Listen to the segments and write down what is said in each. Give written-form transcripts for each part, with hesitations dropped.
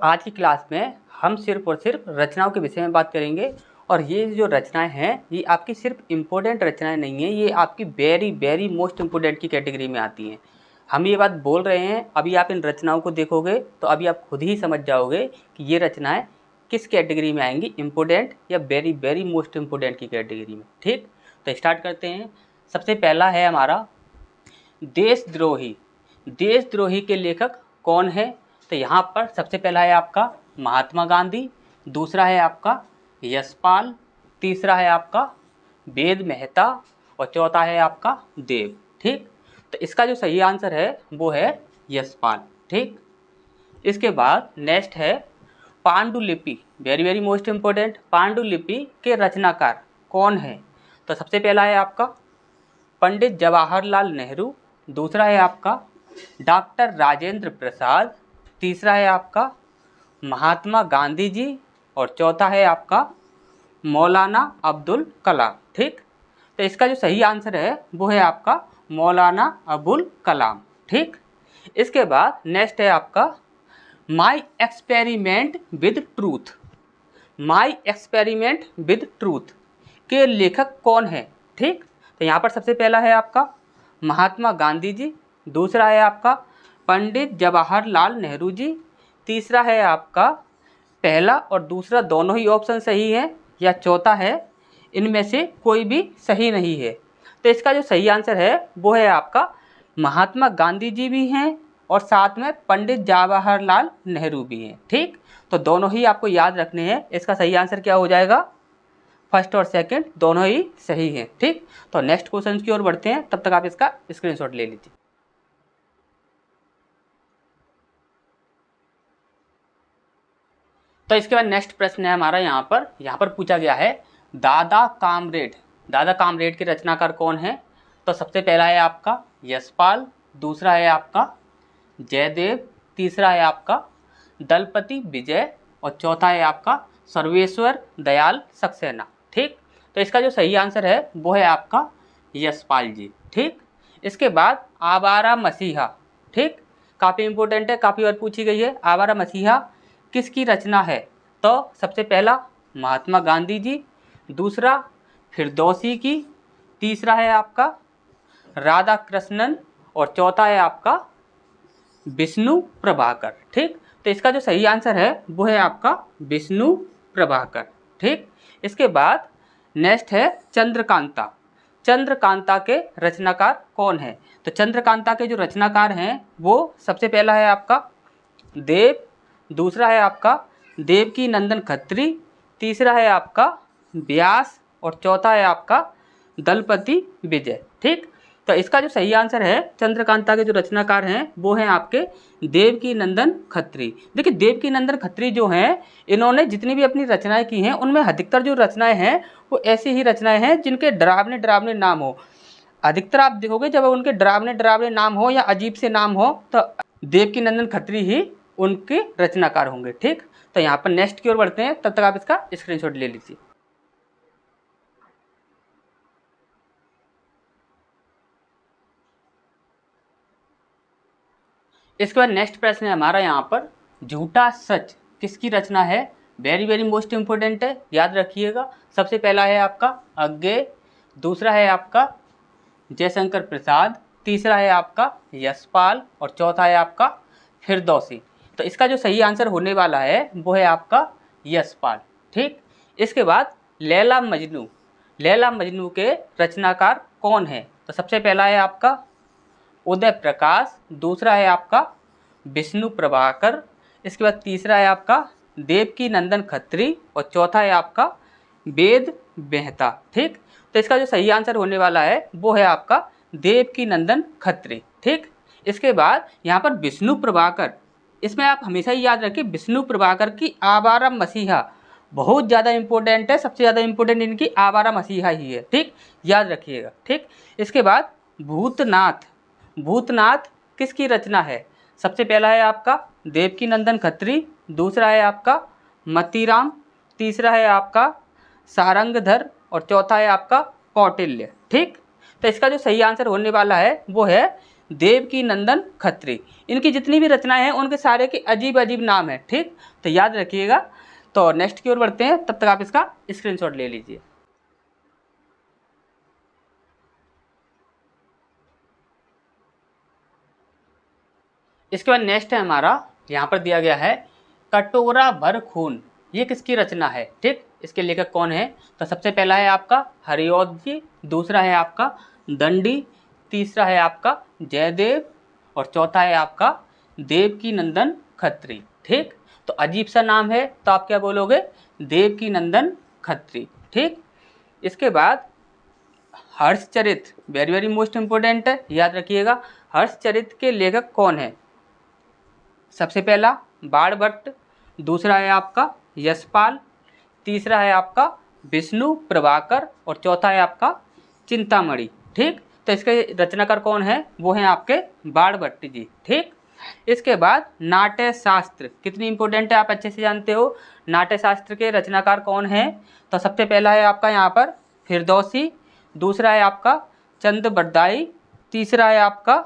आज की क्लास में हम सिर्फ और सिर्फ रचनाओं के विषय में बात करेंगे। और ये जो रचनाएं हैं ये आपकी सिर्फ इम्पोर्टेंट रचनाएं नहीं हैं, ये आपकी वेरी वेरी मोस्ट इम्पोर्टेंट की कैटेगरी में आती हैं। हम ये बात बोल रहे हैं, अभी आप इन रचनाओं को देखोगे तो अभी आप खुद ही समझ जाओगे कि ये रचनाएं किस कैटेगरी में आएंगी, इम्पोर्टेंट या वेरी वेरी मोस्ट इम्पोर्टेंट की कैटेगरी में। ठीक, तो स्टार्ट करते हैं। सबसे पहला है हमारा देशद्रोही। देशद्रोही के लेखक कौन है? तो यहाँ पर सबसे पहला है आपका महात्मा गांधी, दूसरा है आपका यशपाल, तीसरा है आपका वेद मेहता और चौथा है आपका देव। ठीक, तो इसका जो सही आंसर है वो है यशपाल। ठीक, इसके बाद नेक्स्ट है पांडुलिपि। वेरी वेरी मोस्ट इम्पोर्टेंट, पांडुलिपि के रचनाकार कौन है? तो सबसे पहला है आपका पंडित जवाहरलाल नेहरू, दूसरा है आपका डॉक्टर राजेंद्र प्रसाद, तीसरा है आपका महात्मा गांधी जी और चौथा है आपका मौलाना अब्दुल कलाम। ठीक, तो इसका जो सही आंसर है वो है आपका मौलाना अबुल कलाम। ठीक, इसके बाद नेक्स्ट है आपका my experiment with truth. My experiment with truth के लेखक कौन है? ठीक, तो यहाँ पर सबसे पहला है आपका महात्मा गांधी जी, दूसरा है आपका पंडित जवाहरलाल नेहरू जी, तीसरा है आपका पहला और दूसरा दोनों ही ऑप्शन सही है, या चौथा है इनमें से कोई भी सही नहीं है। तो इसका जो सही आंसर है वो है आपका महात्मा गांधी जी भी हैं और साथ में पंडित जवाहरलाल नेहरू भी हैं। ठीक, तो दोनों ही आपको याद रखने हैं। इसका सही आंसर क्या हो जाएगा? फर्स्ट और सेकंड दोनों ही सही हैं। ठीक, तो नेक्स्ट क्वेश्चन की ओर बढ़ते हैं, तब तक आप इसका स्क्रीनशॉट ले लीजिए। तो इसके बाद नेक्स्ट प्रश्न है हमारा यहाँ पर पूछा गया है दादा कामरेड। दादा कामरेड के रचनाकार कौन है? तो सबसे पहला है आपका यशपाल, दूसरा है आपका जयदेव, तीसरा है आपका दलपति विजय और चौथा है आपका सर्वेश्वर दयाल सक्सेना। ठीक, तो इसका जो सही आंसर है वो है आपका यशपाल जी। ठीक, इसके बाद आवारा मसीहा। ठीक, काफ़ी इंपॉर्टेंट है, काफ़ी बार पूछी गई है। आवारा मसीहा किसकी रचना है? तो सबसे पहला महात्मा गांधी जी, दूसरा फिरदौसी की, तीसरा है आपका राधा कृष्णन और चौथा है आपका विष्णु प्रभाकर। ठीक, तो इसका जो सही आंसर है वो है आपका विष्णु प्रभाकर। ठीक, इसके बाद नेक्स्ट है चंद्रकांता। चंद्रकांता के रचनाकार कौन है? तो चंद्रकांता के जो रचनाकार हैं वो सबसे पहला है आपका देव, दूसरा है आपका देवकी नंदन खत्री, तीसरा है आपका व्यास और चौथा है आपका दलपति विजय। ठीक, तो इसका जो सही आंसर है चंद्रकांता के जो रचनाकार हैं वो हैं आपके देवकी नंदन खत्री। देखिए देवकी नंदन खत्री जो हैं इन्होंने जितनी भी अपनी रचनाएं की हैं उनमें अधिकतर जो रचनाएं हैं वो ऐसी ही रचनाएं हैं जिनके डरावने डरावने नाम हो। अधिकतर आप देखोगे जब उनके डरावने डरावने नाम हो या अजीब से नाम हो तो देवकी नंदन खत्री ही उनके रचनाकार होंगे। ठीक, तो यहाँ पर नेक्स्ट की ओर बढ़ते हैं, तब तक आप इसका स्क्रीनशॉट ले लीजिए। इसके बाद नेक्स्ट प्रश्न है हमारा यहाँ पर झूठा सच किसकी रचना है? वेरी वेरी मोस्ट इम्पोर्टेंट है, याद रखिएगा। सबसे पहला है आपका अज्ञेय, दूसरा है आपका जयशंकर प्रसाद, तीसरा है आपका यशपाल और चौथा है आपका फिरदौसी। तो इसका जो सही आंसर होने वाला है वो है आपका यशपाल। ठीक, इसके बाद लैला मजनू। लैला मजनू के रचनाकार कौन है? तो सबसे पहला है आपका उदय प्रकाश, दूसरा है आपका विष्णु प्रभाकर, इसके बाद तीसरा है आपका देवकी नंदन खत्री और चौथा है आपका वेद मेहता। ठीक, तो इसका जो सही आंसर होने वाला है वो है आपका देवकी नंदन खत्री। ठीक, इसके बाद यहाँ पर विष्णु प्रभाकर, इसमें आप हमेशा ही याद रखिए विष्णु प्रभाकर की आवारा मसीहा बहुत ज़्यादा इंपॉर्टेंट है, सबसे ज़्यादा इंपॉर्टेंट इनकी आवारा मसीहा ही है। ठीक, याद रखिएगा। ठीक, इसके बाद भूतनाथ। भूतनाथ किसकी रचना है? सबसे पहला है आपका देवकी नंदन खत्री, दूसरा है आपका मतीराम, तीसरा है आपका सारंगधर और चौथा है आपका कौटिल्य। ठीक, तो इसका जो सही आंसर होने वाला है वो है देवकी नंदन खत्री। इनकी जितनी भी रचनाएं हैं उनके सारे के अजीब अजीब नाम हैं, ठीक, तो याद रखिएगा। तो नेक्स्ट की ओर बढ़ते हैं, तब तक आप इसका स्क्रीनशॉट ले लीजिए। इसके बाद नेक्स्ट है हमारा, यहाँ पर दिया गया है कटोरा भर खून। ये किसकी रचना है, ठीक, इसके लेखक कौन है? तो सबसे पहला है आपका हरिऔध जी, दूसरा है आपका दंडी, तीसरा है आपका जयदेव और चौथा है आपका देवकी नंदन खत्री, ठीक। तो अजीब सा नाम है, तो आप क्या बोलोगे? देवकी नंदन खत्री, ठीक। इसके बाद Harshacharita, very very most important है, याद रखिएगा। हर्षचरित के लेखक कौन है? सबसे पहला बाणभट्ट, दूसरा है आपका यशपाल, तीसरा है आपका विष्णु प्रभाकर और चौथा है आपका चिंतामणि, ठीक। तो इसके रचनाकार कौन है? वो हैं आपके बाणभट्ट जी, ठीक। इसके बाद नाट्य शास्त्र, कितनी इंपॉर्टेंट है आप अच्छे से जानते हो। नाट्य शास्त्र के रचनाकार कौन है? तो सबसे पहला है आपका यहाँ पर फिरदौसी, दूसरा है आपका चंद्रबरदाई, तीसरा है आपका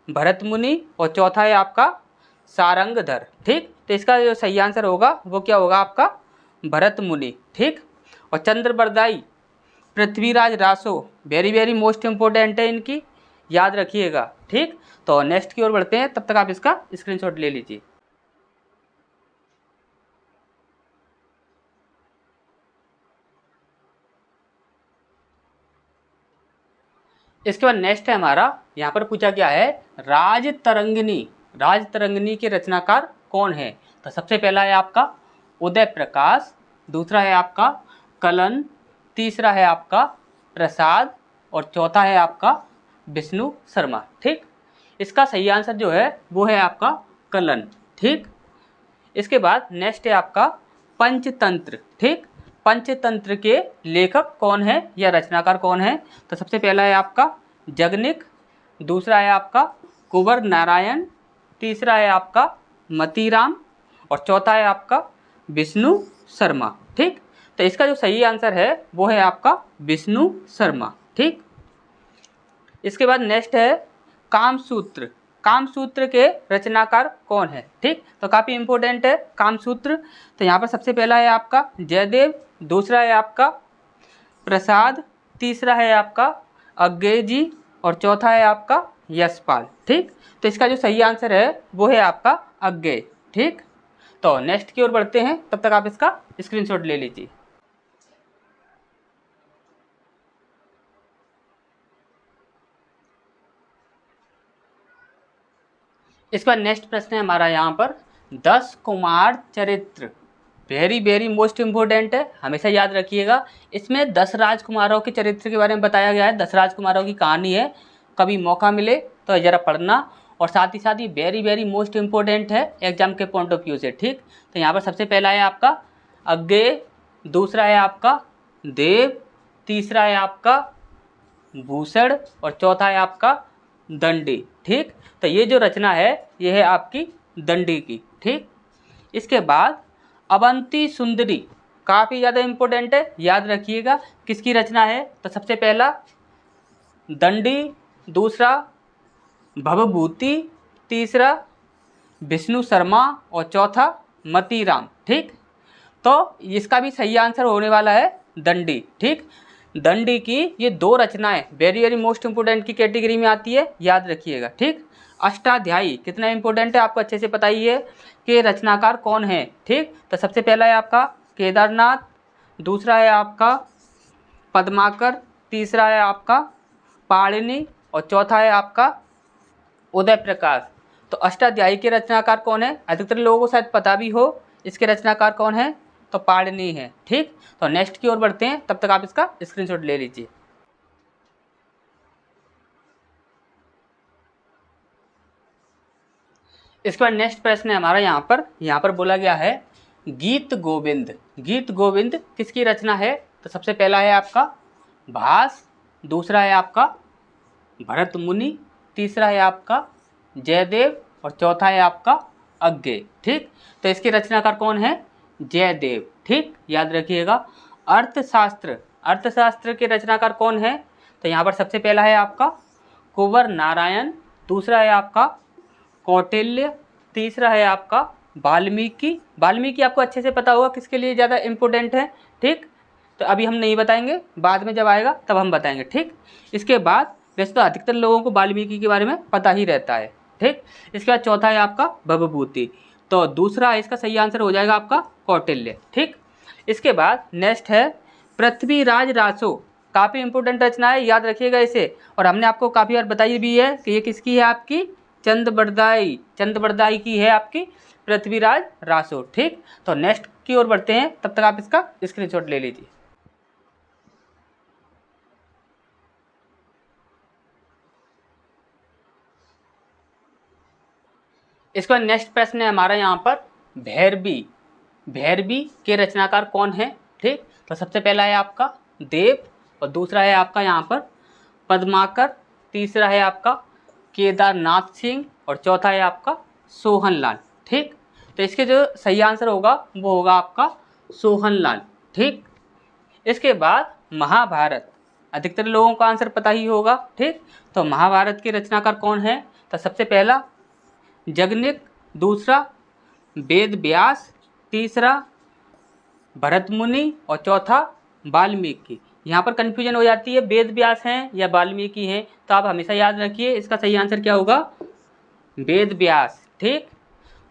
भरत मुनि और चौथा है आपका सारंगधर, ठीक। तो इसका जो सही आंसर होगा वो क्या होगा? आपका भरत मुनि, ठीक। और Chand Bardai Prithviraj Raso, very very most important है इनकी, याद रखिएगा, ठीक। तो नेक्स्ट की ओर बढ़ते हैं, तब तक आप इसका स्क्रीनशॉट ले लीजिए। इसके बाद नेक्स्ट है हमारा, यहाँ पर पूछा गया है राजतरंगिणी। राजतरंगिणी के रचनाकार कौन है? तो सबसे पहला है आपका उदय प्रकाश, दूसरा है आपका कलन, तीसरा है आपका प्रसाद और चौथा है आपका विष्णु शर्मा, ठीक। इसका सही आंसर जो है वो है आपका कलन, ठीक। इसके बाद नेक्स्ट है आपका पंचतंत्र, ठीक। पंचतंत्र के लेखक कौन है या रचनाकार कौन है? तो सबसे पहला है आपका जगनिक, दूसरा है आपका कुंवर नारायण, तीसरा है आपका मतीराम और चौथा है आपका विष्णु शर्मा, ठीक। तो इसका जो सही आंसर है वो है आपका विष्णु शर्मा, ठीक। इसके बाद नेक्स्ट है कामसूत्र। कामसूत्र के रचनाकार कौन है, ठीक। तो काफ़ी इंपॉर्टेंट है कामसूत्र। तो यहाँ पर सबसे पहला है आपका जयदेव, दूसरा है आपका प्रसाद, तीसरा है आपका अज्ञेय जी और चौथा है आपका यशपाल, ठीक। तो इसका जो सही आंसर है वो है आपका अज्ञेय, ठीक। तो नेक्स्ट की ओर बढ़ते हैं, तब तक आप इसका स्क्रीनशॉट ले लीजिए। इसके बाद नेक्स्ट प्रश्न है हमारा यहाँ पर 10 कुमार चरित्र, वेरी वेरी मोस्ट इम्पोर्टेंट है, हमेशा याद रखिएगा। इसमें 10 राजकुमारों के चरित्र के बारे में बताया गया है, 10 राजकुमारों की कहानी है। कभी मौका मिले तो ज़रा पढ़ना, और साथ ही साथ ये वेरी वेरी मोस्ट इम्पोर्टेंट है एग्जाम के पॉइंट ऑफ व्यू से, ठीक। तो यहाँ पर सबसे पहला है आपका अज्ञेय, दूसरा है आपका देव, तीसरा है आपका भूषण और चौथा है आपका दंडी, ठीक। तो ये जो रचना है ये है आपकी दंडी की, ठीक। इसके बाद अवंती सुंदरी, काफ़ी ज़्यादा इम्पोर्टेंट है, याद रखिएगा किसकी रचना है। तो सबसे पहला दंडी, दूसरा भवभूति, तीसरा विष्णु शर्मा और चौथा मतीराम, ठीक। तो इसका भी सही आंसर होने वाला है दंडी, ठीक। दंडी की ये 2 रचनाएं वेरी वेरी मोस्ट इंपोर्टेंट की कैटेगरी में आती है, याद रखिएगा, ठीक। अष्टाध्यायी कितना इंपॉर्टेंट है आपको अच्छे से पता ही है कि रचनाकार कौन है, ठीक। तो सबसे पहला है आपका केदारनाथ, दूसरा है आपका पद्माकर, तीसरा है आपका पाणिनि और चौथा है आपका उदय प्रकाश। तो अष्टाध्यायी के रचनाकार कौन है? अधिकतर लोगों को शायद पता भी हो इसके रचनाकार कौन है, तो पाणिनि है, ठीक। तो नेक्स्ट की ओर बढ़ते हैं, तब तक आप इसका स्क्रीनशॉट ले लीजिए। इसके बाद नेक्स्ट प्रश्न है हमारा यहाँ पर बोला गया है गीत गोविंद। गीत गोविंद किसकी रचना है? तो सबसे पहला है आपका भास, दूसरा है आपका भरत मुनि, तीसरा है आपका जयदेव और चौथा है आपका अज्ञेय, ठीक। तो इसके रचनाकार कौन है? जयदेव, ठीक, याद रखिएगा। अर्थशास्त्र, अर्थशास्त्र के रचनाकार कौन है? तो यहाँ पर सबसे पहला है आपका कुंवर नारायण, दूसरा है आपका कौटिल्य, तीसरा है आपका वाल्मीकि। वाल्मीकि आपको अच्छे से पता होगा किसके लिए ज़्यादा इम्पोर्टेंट है, ठीक। तो अभी हम नहीं बताएंगे, बाद में जब आएगा तब हम बताएंगे, ठीक। इसके बाद वैसे तो अधिकतर लोगों को वाल्मीकि के बारे में पता ही रहता है, ठीक। इसके बाद चौथा है आपका भवभूति, तो दूसरा इसका सही आंसर हो जाएगा आपका कौटिल्य, ठीक। इसके बाद नेक्स्ट है पृथ्वीराज रासो, काफ़ी इंपॉर्टेंट रचना है, याद रखिएगा इसे। और हमने आपको काफ़ी बार बताई भी है कि ये किसकी है, आपकी चंदबरदाई, चंदबरदाई की है आपकी पृथ्वीराज रासो, ठीक। तो नेक्स्ट की ओर बढ़ते हैं, तब तक आप इसका स्क्रीनशॉट ले लीजिए। इसके बाद नेक्स्ट प्रश्न है हमारा यहाँ पर भैरवी, भैरवी के रचनाकार कौन है, ठीक। तो सबसे पहला है आपका देव, और दूसरा है आपका यहाँ पर पद्माकर, तीसरा है आपका केदारनाथ सिंह, और चौथा है आपका सोहनलाल, ठीक। तो इसके जो सही आंसर होगा वो होगा आपका सोहनलाल, ठीक। इसके बाद महाभारत, अधिकतर लोगों का आंसर पता ही होगा, ठीक। तो महाभारत के रचनाकार कौन है, तो सबसे पहला जगनिक, दूसरा वेद व्यास, तीसरा भरत मुनि, और चौथा वाल्मीकि। यहाँ पर कन्फ्यूजन हो जाती है वेद व्यास हैं या वाल्मीकि हैं, तो आप हमेशा याद रखिए इसका सही आंसर क्या होगा, वेद व्यास, ठीक।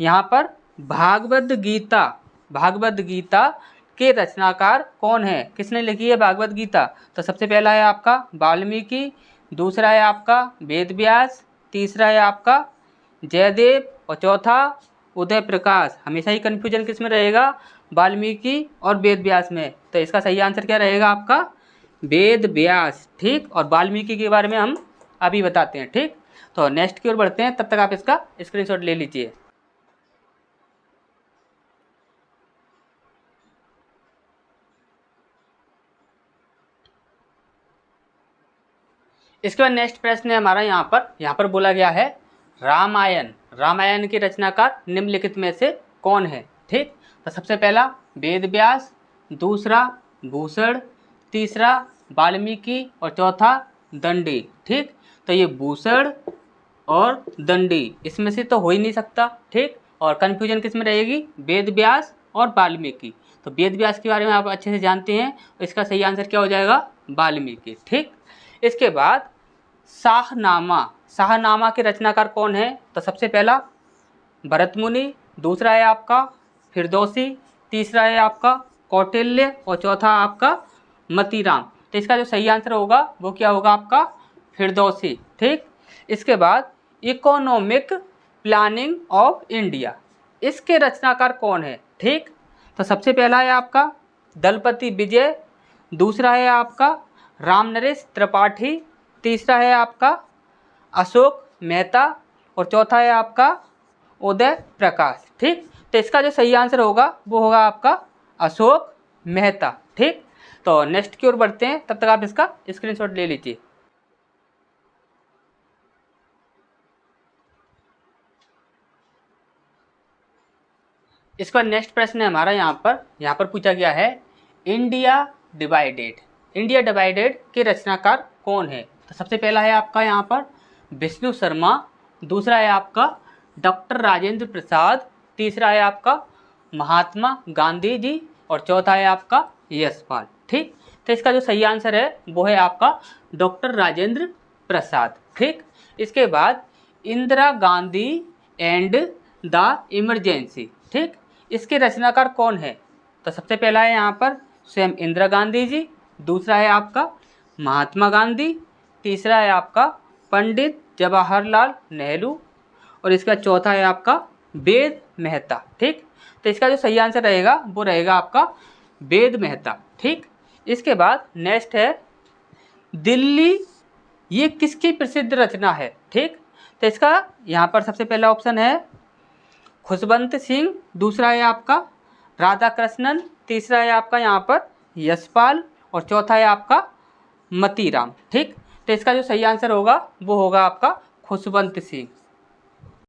यहाँ पर भागवत गीता, भागवत गीता के रचनाकार कौन है, किसने लिखी है भागवत गीता, तो सबसे पहला है आपका वाल्मीकि, दूसरा है आपका वेद व्यास, तीसरा है आपका जयदेव, और चौथा उदय प्रकाश। हमेशा ही कन्फ्यूजन किस में रहेगा, वाल्मीकि और वेद व्यास में, तो इसका सही आंसर क्या रहेगा आपका वेद व्यास, ठीक। और वाल्मीकि के बारे में हम अभी बताते हैं, ठीक। तो नेक्स्ट की ओर बढ़ते हैं, तब तक आप इसका स्क्रीनशॉट ले लीजिए। इसके बाद नेक्स्ट प्रश्न है हमारा यहाँ पर बोला गया है रामायण, रामायण के रचनाकार निम्नलिखित में से कौन है, ठीक। तो सबसे पहला वेद व्यास, दूसरा भूषण, तीसरा वाल्मीकि, और चौथा दंडी, ठीक। तो ये भूषण और दंडी इसमें से तो हो ही नहीं सकता, ठीक। और कन्फ्यूजन किस में रहेगी, वेद व्यास और वाल्मीकि। तो वेद व्यास के बारे में आप अच्छे से जानते हैं, इसका सही आंसर क्या हो जाएगा वाल्मीकि, ठीक। इसके बाद शाहनामा, शाहनामा के रचनाकार कौन है, तो सबसे पहला भरत मुनि, दूसरा है आपका फिरदौसी, तीसरा है आपका कौटिल्य, और चौथा आपका मतीराम। तो इसका जो सही आंसर होगा वो क्या होगा आपका फिरदौसी, ठीक। इसके बाद इकोनॉमिक प्लानिंग ऑफ इंडिया, इसके रचनाकार कौन है, ठीक। तो सबसे पहला है आपका दलपति विजय, दूसरा है आपका रामनरेश त्रिपाठी, तीसरा है आपका अशोक मेहता, और चौथा है आपका उदय प्रकाश, ठीक। तो इसका जो सही आंसर होगा वो होगा आपका अशोक मेहता, ठीक। तो नेक्स्ट की ओर बढ़ते हैं, तब तक आप इसका स्क्रीनशॉट ले लीजिए। इसका नेक्स्ट प्रश्न है हमारा यहाँ पर पूछा गया है इंडिया डिवाइडेड, इंडिया डिवाइडेड के रचनाकार कौन है। तो सबसे पहला है आपका यहाँ पर विष्णु शर्मा, दूसरा है आपका डॉक्टर राजेंद्र प्रसाद, तीसरा है आपका महात्मा गांधी जी, और चौथा है आपका यशपाल, ठीक। तो इसका जो सही आंसर है वो है आपका डॉक्टर राजेंद्र प्रसाद, ठीक। इसके बाद Indira Gandhi and the emergency, ठीक। इसके रचनाकार कौन है। तो सबसे पहला है यहाँ पर स्वयं इंदिरा गांधी जी, दूसरा है आपका महात्मा गांधी, तीसरा है आपका पंडित जवाहरलाल नेहरू, और इसका चौथा है आपका वेद मेहता, ठीक। तो इसका जो सही आंसर रहेगा वो रहेगा आपका वेद मेहता, ठीक। इसके बाद नेक्स्ट है दिल्ली, ये किसकी प्रसिद्ध रचना है, ठीक। तो इसका यहाँ पर सबसे पहला ऑप्शन है खुशवंत सिंह, दूसरा है आपका राधा कृष्णन, तीसरा है आपका यहाँ पर यशपाल, और चौथा है आपका मतीराम, ठीक। तो इसका जो सही आंसर होगा वो होगा आपका खुशवंत सिंह।